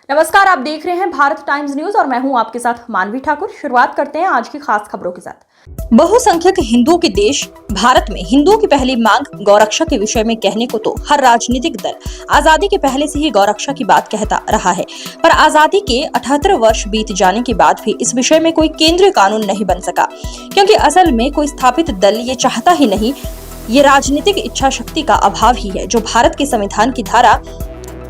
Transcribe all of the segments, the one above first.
नमस्कार, आप देख रहे हैं भारत टाइम्स न्यूज और मैं हूं आपके साथ मानवी ठाकुर। शुरुआत करते हैं आज की खास खबरों के साथ। बहुसंख्यक हिंदुओं के देश भारत में हिंदुओं की पहली मांग गौरक्षा के विषय में कहने को तो हर राजनीतिक दल आजादी के पहले से ही गौरक्षा की बात कहता रहा है, पर आजादी के 78 वर्ष बीत जाने के बाद भी इस विषय में कोई केंद्रीय कानून नहीं बन सका, क्योंकि असल में कोई स्थापित दल ये चाहता ही नहीं। ये राजनीतिक इच्छा शक्ति का अभाव ही है जो भारत के संविधान की धारा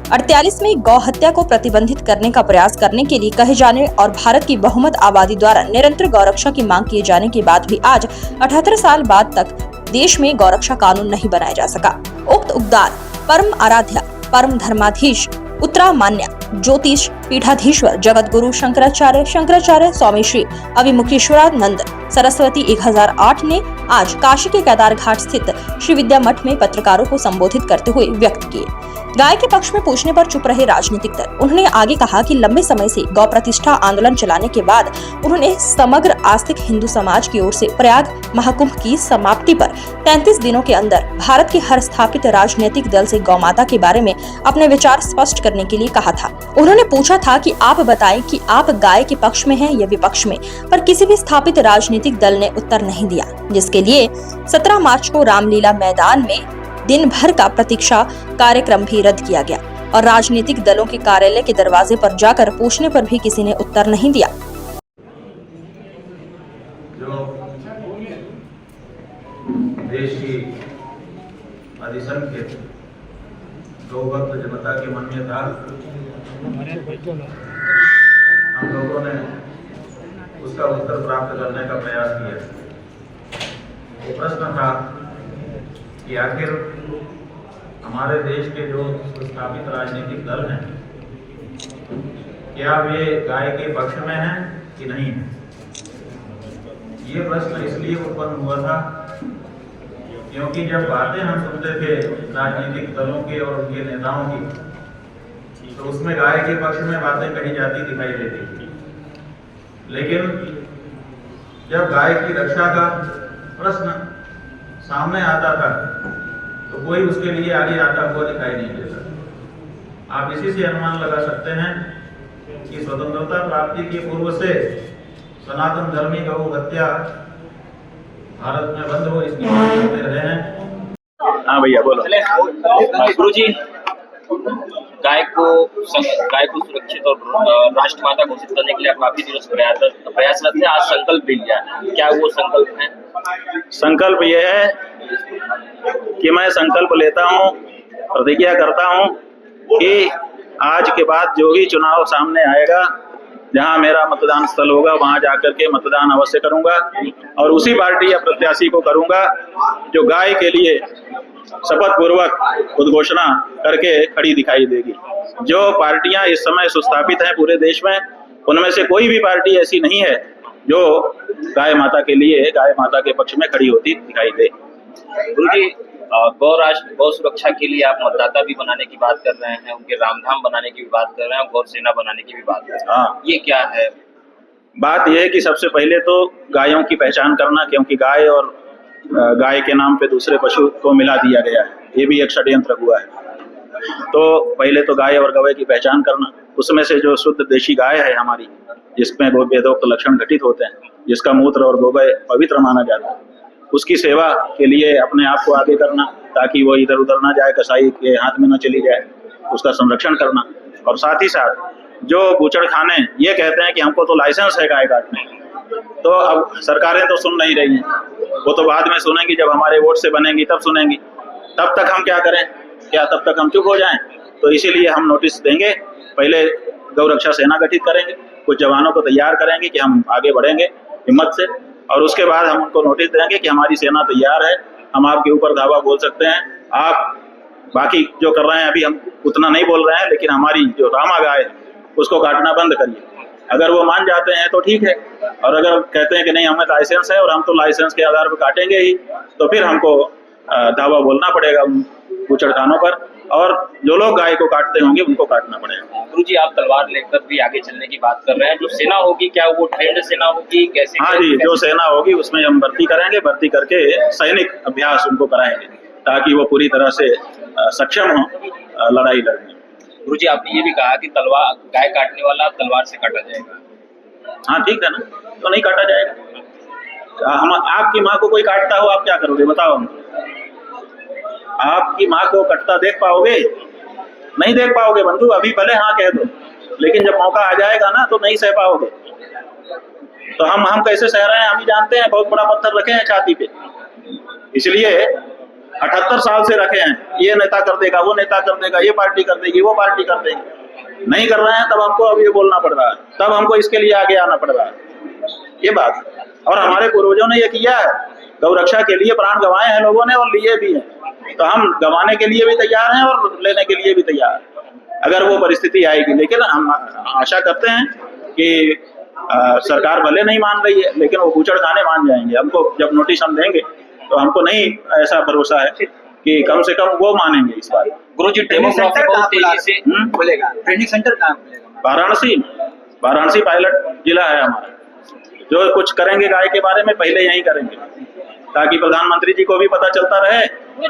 48 में गौ हत्या को प्रतिबंधित करने का प्रयास करने के लिए कहे जाने और भारत की बहुमत आबादी द्वारा निरंतर गौरक्षा की मांग किए जाने के बाद भी आज 78 साल बाद तक देश में गौरक्षा कानून नहीं बनाया जा सका। उक्त उद्गार परम आराध्या परम धर्माधीश उत्तरामान्य ज्योतिष पीठाधीश्वर जगत गुरु शंकराचार्य स्वामी श्री अभिमुखीश्वरानंद सरस्वती 1008 ने आज काशी के केदार घाट स्थित श्री विद्या मठ में पत्रकारों को संबोधित करते हुए व्यक्त किए। गाय के पक्ष में पूछने पर चुप रहे राजनीतिक दल। उन्होंने आगे कहा कि लंबे समय से गौ प्रतिष्ठा आंदोलन चलाने के बाद उन्होंने समग्र आस्तिक हिंदू समाज की ओर से प्रयाग महाकुंभ की समाप्ति पर 33 दिनों के अंदर भारत के हर स्थापित राजनीतिक दल से गौ माता के बारे में अपने विचार स्पष्ट करने के लिए कहा था। उन्होंने पूछा था कि आप बताएं कि आप गाय के पक्ष में हैं या विपक्ष में, पर किसी भी स्थापित राजनीतिक दल ने उत्तर नहीं दिया, जिसके लिए 17 मार्च को रामलीला मैदान में दिन भर का प्रतीक्षा कार्यक्रम भी रद्द किया गया और राजनीतिक दलों के कार्यालय के दरवाजे पर जाकर पूछने पर भी किसी ने उत्तर नहीं दिया। जो देश की अधिसंख्यक गौभक्त जनता के मन में था, हम लोगों ने उसका उत्तर प्राप्त करने का प्रयास किया। वो प्रश्न था कि आखिर हमारे देश के जो स्थापित राजनीतिक दल हैं, क्या वे गाय के पक्ष में हैं कि नहीं है। ये प्रश्न इसलिए उत्पन्न हुआ था क्योंकि जब बातें हम सुनते थे राजनीतिक दलों के और उनके नेताओं की, तो उसमें गाय के पक्ष में बातें कही जाती दिखाई देती थी, लेकिन जब गाय की रक्षा का प्रश्न सामने आता था तो कोई उसके लिए आगे आता हुआ दिखाई नहीं देता। आप इसी से अनुमान लगा सकते हैं कि स्वतंत्रता प्राप्ति के पूर्व से सनातन धर्मी गौ हत्या भारत में बंद हो, इसकी मांग करते रहे हैं। हाँ भैया बोलो। गुरु जी, गाय को सुरक्षित और राष्ट्रमाता घोषित करने के लिए काफी दिनों से प्रयासरत है। आज संकल्प भी लिया, क्या वो संकल्प है? संकल्प यह है कि मैं संकल्प लेता हूँ, प्रतिज्ञा करता हूँ कि आज के बाद जो भी चुनाव सामने आएगा, जहाँ मेरा मतदान स्थल होगा वहाँ जाकर के मतदान अवश्य करूंगा और उसी पार्टी या प्रत्याशी को करूंगा जो गाय के लिए शपथ पूर्वक उद्घोषणा करके खड़ी दिखाई देगी। जो पार्टियां इस समय सुस्थापित हैं पूरे देश में, उनमें से कोई भी पार्टी ऐसी नहीं है जो गाय माता के लिए, गाय माता के पक्ष में खड़ी होती दिखाई दे। गुरुजी, गौ सुरक्षा के लिए आप मतदाता भी बनाने की बात कर रहे हैं, उनके रामधाम बनाने की भी बात कर रहे हैं, गौ सेना बनाने की भी बात कर रहे हैं। हाँ, ये क्या है? बात यह है कि सबसे पहले तो गायों की पहचान करना, क्योंकि गाय और गाय के नाम पे दूसरे पशु को मिला दिया गया है, ये भी एक षड्यंत्र हुआ है। तो पहले तो गाय और गवय की पहचान करना, उसमें से जो शुद्ध देशी गाय है हमारी, जिसमें वेदोक्त लक्षण घटित होते हैं, जिसका मूत्र और गोबर पवित्र माना जाता है, उसकी सेवा के लिए अपने आप को आगे करना ताकि वो इधर उधर ना जाए, कसाई के हाथ में ना चली जाए, उसका संरक्षण करना। और साथ ही साथ जो बूचड़खाने ये कहते हैं कि हमको तो लाइसेंस है गाय काटने, तो अब सरकारें तो सुन नहीं रही हैं, वो तो बाद में सुनेंगी, जब हमारे वोट से बनेंगी तब सुनेंगी। तब तक हम क्या करें? क्या तब तक हम चुप हो जाएं? तो इसीलिए हम नोटिस देंगे, पहले गौ रक्षा सेना गठित करेंगे, कुछ जवानों को तैयार करेंगे कि हम आगे बढ़ेंगे हिम्मत से, और उसके बाद हम उनको नोटिस देंगे कि हमारी सेना तैयार है, हम आपके ऊपर धावा बोल सकते हैं। आप बाकी जो कर रहे हैं अभी हम उतना नहीं बोल रहे हैं, लेकिन हमारी जो रामा गाय है उसको काटना बंद करिए। अगर वो मान जाते हैं तो ठीक है, और अगर कहते हैं कि नहीं हमें लाइसेंस है और हम तो लाइसेंस के आधार पर काटेंगे ही, तो फिर हमको धावा बोलना पड़ेगा बूचड़खानों पर, और जो लोग गाय को काटते होंगे उनको काटना पड़ेगा। गुरुजी, आप तलवार लेकर भी आगे चलने की बात कर रहे हैं, जो सेना होगी क्या वो ट्रेंड सेना होगी, कैसे? हाँ जी, जो सेना होगी उसमें हम भर्ती करेंगे, भर्ती करके सैनिक अभ्यास उनको कराएंगे ताकि वो पूरी तरह से सक्षम हो लड़ाई लड़ने। गुरुजी आपने ये भी कहा कि तलवार गाय काटने वाला तलवार से काटा जाएगा। हाँ ठीक है ना, तो नहीं काटा जाएगा। हम आपकी माँ को कोई काटता हो, आप क्या करोगे बताओ हमको? आपकी माँ को कटता देख पाओगे? नहीं देख पाओगे बंधु। अभी भले हाँ कह दो, लेकिन जब मौका आ जाएगा ना तो नहीं सह पाओगे। तो हम कैसे सह रहे हैं हम ही जानते हैं। बहुत बड़ा पत्थर रखे हैं छाती पे, इसलिए 78 साल से रखे हैं। ये नेता कर देगा, वो नेता कर देगा, ये पार्टी कर देगी, वो पार्टी कर देगी। नहीं कर रहे हैं तब हमको अब ये बोलना पड़ रहा है, तब हमको इसके लिए आगे आना पड़ रहा है। ये बात, और हमारे पूर्वजों ने ये किया है। गौ रक्षा के लिए प्राण गंवाए हैं लोगों ने और लिए भी हैं, तो हम गंवाने के लिए भी तैयार हैं और लेने के लिए भी तैयार हैं अगर वो परिस्थिति आएगी। लेकिन हम आशा करते हैं कि सरकार भले नहीं मान रही है, लेकिन वो बूचड़ खाने मान जाएंगे। हमको जब नोटिस हम देंगे तो हमको नहीं ऐसा भरोसा है कि कम से कम वो मानेंगे इस बार। गुरुजी डेमोग्राफी बहुत तेजी से खुलेगा, ट्रेनिंग सेंटर कहाँ खुलेगा? वाराणसी पायलट जिला है हमारा। जो कुछ करेंगे गाय के बारे में पहले यही करेंगे, ताकि प्रधानमंत्री जी को भी पता चलता रहे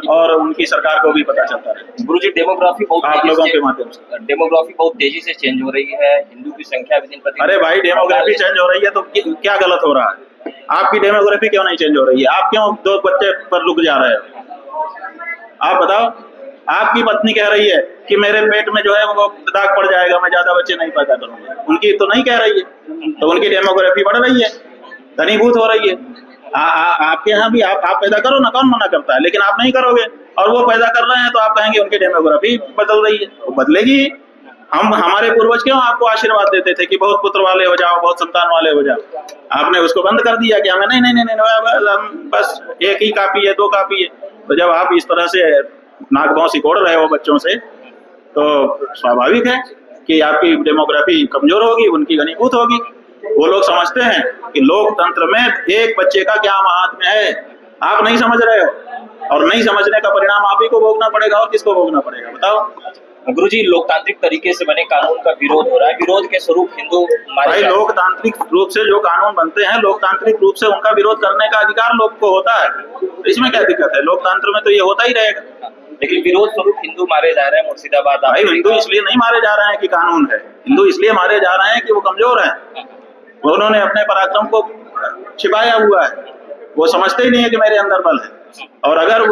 और उनकी सरकार को भी पता चलता रहे। गुरुजी डेमोग्राफी बहुत आप लोगों के माध्यम से डेमोग्राफी बहुत तेजी से चेंज हो रही है। हिंदू की संख्या भी दिन प्रतिदिन। अरे भाई, डेमोग्राफी चेंज हो रही है तो क्या गलत हो रहा है? आपकी डेमोग्राफी क्यों नहीं चेंज हो रही है? आप क्यों 2 बच्चे पर रुक जा रहे हो? आप बताओ। आपकी पत्नी कह रही है कि मेरे पेट में जो है वो दाग पड़ जाएगा, मैं ज्यादा बच्चे नहीं पैदा करूंगा। उनकी तो नहीं कह रही है, तो उनकी डेमोग्राफी बढ़ रही है, घनीभूत हो रही है। आपके यहाँ भी आप पैदा करो ना, कौन मना करता है? लेकिन आप नहीं करोगे और वो पैदा कर रहे हैं तो आप कहेंगे उनकी डेमोग्राफी बदल रही है। वो बदलेगी। हमारे पूर्वज क्यों आपको आशीर्वाद देते थे कि बहुत पुत्र वाले हो जाओ, बहुत संतान वाले हो जाओ? आपने उसको बंद कर दिया कि हमें नहीं, बस एक ही काफी है, 2 काफी है। तो जब आप इस तरह से नाक भौं सिकोड़ रहे हो बच्चों से, तो स्वाभाविक है कि आपकी डेमोग्राफी कमजोर होगी, उनकी घनीभूत होगी। वो लोग समझते हैं कि लोकतंत्र में एक बच्चे का क्या महात्म्य है। आप नहीं समझ रहे हो, और नहीं समझने का परिणाम आप ही को भोगना पड़ेगा। और किसको भोगना पड़ेगा बताओ? गुरुजी लोकतांत्रिक तरीके से बने कानून का विरोध हो रहा है, विरोध के स्वरूप हिंदू भाई, लोकतांत्रिक रूप से जो कानून बनते हैं, लोकतांत्रिक रूप से उनका विरोध करने का अधिकार लोग को होता है। इसमें क्या दिक्कत है? लोकतंत्र में तो ये होता ही रहेगा। लेकिन विरोध स्वरूप हिंदू मारे जा रहे हैं मुर्शिदाबाद। भाई, हिंदू इसलिए नहीं मारे जा रहे हैं कि कानून है, हिंदू इसलिए मारे जा रहे हैं कि वो कमजोर हैं। उन्होंने अपने पराक्रम को छिपाया हुआ है। वो समझते ही नहीं है कि मेरे अंदर बल है। और अगर